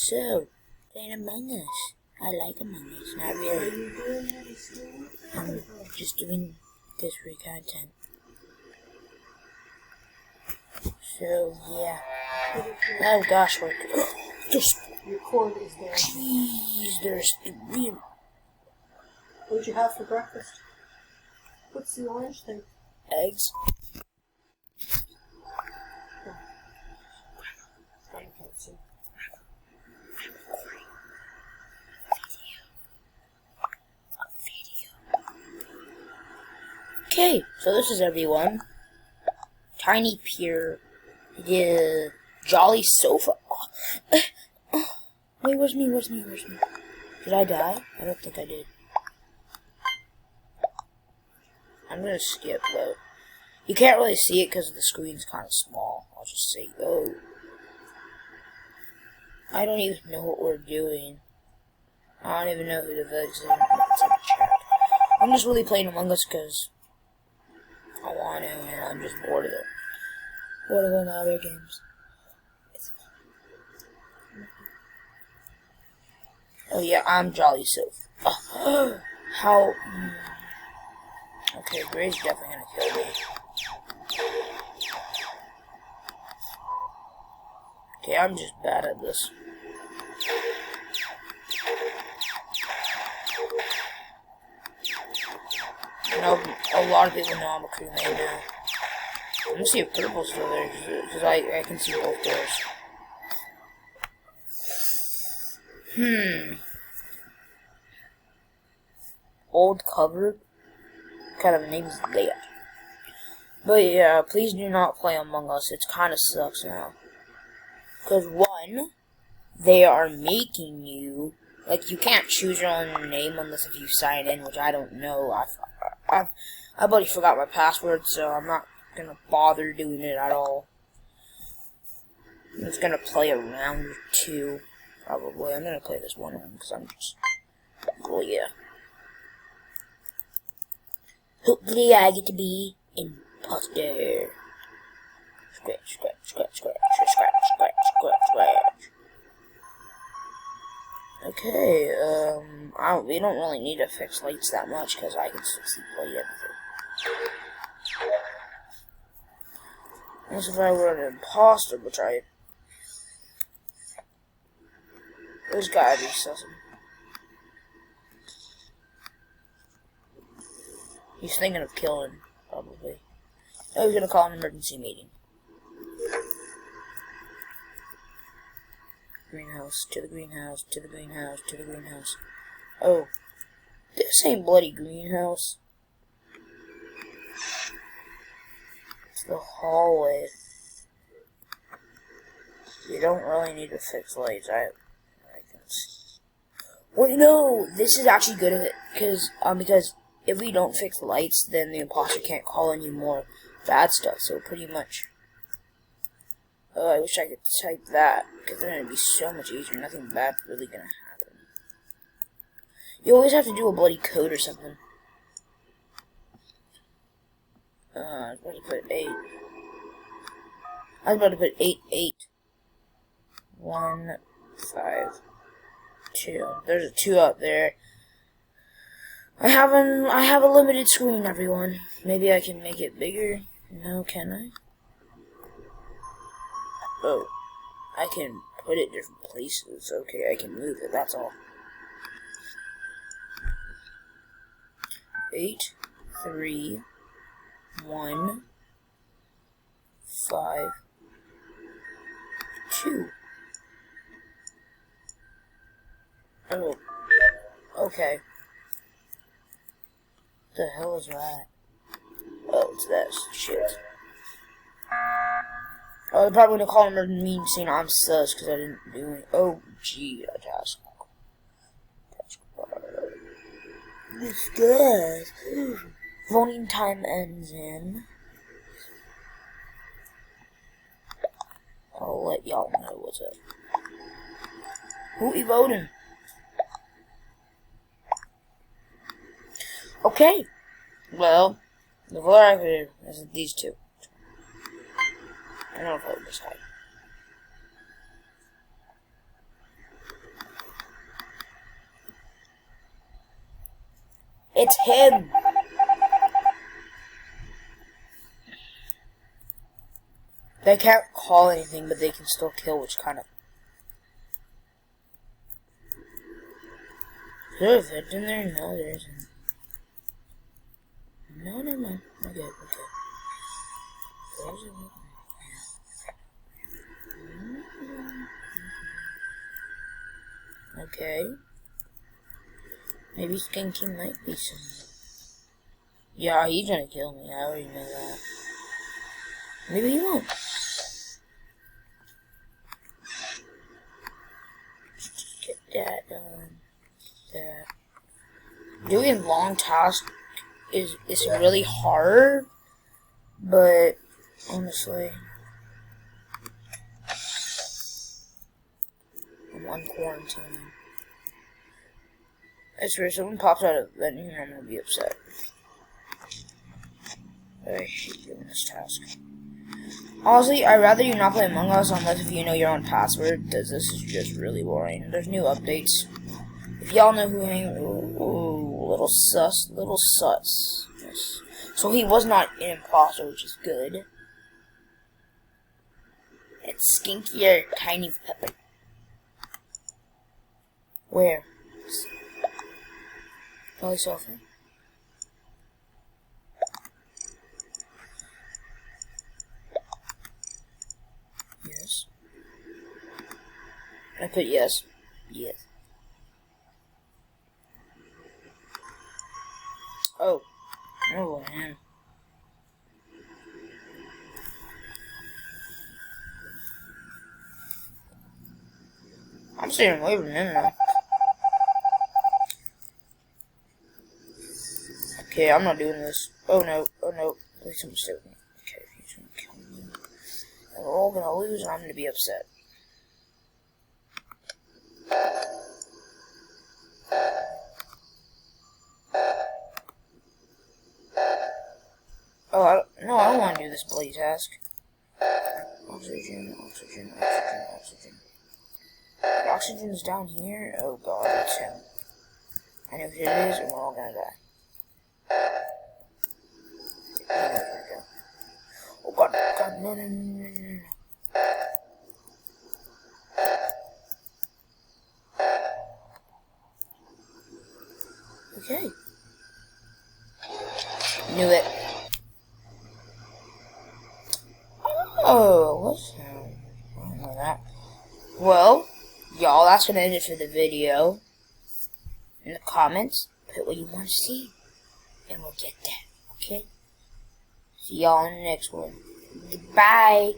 So, playing Among Us. I like Among Us, not really. I'm just doing this for content. So, yeah. Oh gosh, we're... Just... Your cord is there. Jeez, there's 3... What'd you have for breakfast? What's the orange thing? eggs. I can't see. Okay, so this is everyone. Tiny Pier, the Jolly Sofa. Wait, where's me? Did I die? I don't think I did. I'm gonna skip though. You can't really see it because the screen's kind of small. I'll just say, oh. I don't even know what we're doing. I don't even know who the votes in the chat. I'm just really playing Among Us because I want to, and I'm just bored of it. Bored of all my other games. Oh yeah, I'm Jolly Sofa. How? Okay, Gray's definitely gonna kill me. Okay, I'm just bad at this. No, a lot of people know I'm a crewmate now. I'm gonna see if Purple's still there, because I can see both doors. Old cover. Kind of name's Leia. But yeah, please do not play Among Us. It kind of sucks now. Because one, they are making you, like, you can't choose your own name unless if you sign in, which I don't know. I've already forgot my password, so I'm not gonna bother doing it at all. I'm just gonna play a round or two, probably. I'm gonna play this one round because I'm just, well, yeah. Hopefully I get to be imposter. Scratch, scratch, scratch, scratch, scratch, scratch, scratch, scratch. Okay, we don't really need to fix lights that much because I can still see play everything. Unless if I were an imposter, which there's gotta be something. He's thinking of killing, probably. Oh, he's gonna call an emergency meeting. Greenhouse, to the greenhouse, to the greenhouse, to the greenhouse. Oh, this ain't bloody greenhouse. It's the hallway. You don't really need to fix lights. I can see. Wait, no, this is actually good of it, because if we don't fix the lights, then the imposter can't call any more bad stuff. So pretty much. Oh, I wish I could type that, because then it'd be so much easier. Nothing bad really gonna happen. You always have to do a bloody code or something. I was about to put 8. I was about to put 8, 8. 1, 5, 2. There's a 2 up there. I have a limited screen, everyone. Maybe I can make it bigger. No, can I? Oh, I can put it different places. Okay, I can move it, that's all. 8, 3, 1, 5, 2. Oh, okay. What the hell is that? Oh, it's this. Shit. Oh, they're probably gonna call him a mean scene. I'm sus because I didn't do it. Oh, gee, a task. This good. Voting time ends in. I'll let y'all know what's up. Who we voting? Okay. Well, the vote I could is these two. I don't vote this guy. It's him! They can't call anything, but they can still kill, which kind of... Is there a vent in there? No, there isn't. No. Okay. There's a vent. Okay. Maybe Skinky might be some... Yeah, he's gonna kill me. I already know that. Maybe he won't. Just get that done. Doing long tasks is really hard, but honestly, I'm on quarantine. I swear, if someone pops out of that, I'm gonna be upset. I hate doing this task. Honestly, I'd rather you not play Among Us unless if you know your own password, because this is just really boring. There's new updates. If y'all know who little sus. Yes. So he was not an imposter, which is good. It's Skinky or Tiny Pepper. Where? Probably sofa. Yes. I put yes. Yes. Oh, man. I'm staying away from him now. Okay, I'm not doing this. Oh no. Please don't stay with me. Okay, he's gonna kill me. And we're all gonna lose and I'm gonna be upset. Oh, I don't want to do this bloody task. Oxygen. The oxygen's down here? Oh god, it's him. I know who it is, and we're all gonna die. Oh god, no. Okay. Knew it. Oh, what's that? I don't know that. Well, y'all, that's gonna end it for the video. In the comments, put what you want to see, and we'll get that, okay? See y'all in the next one. Goodbye.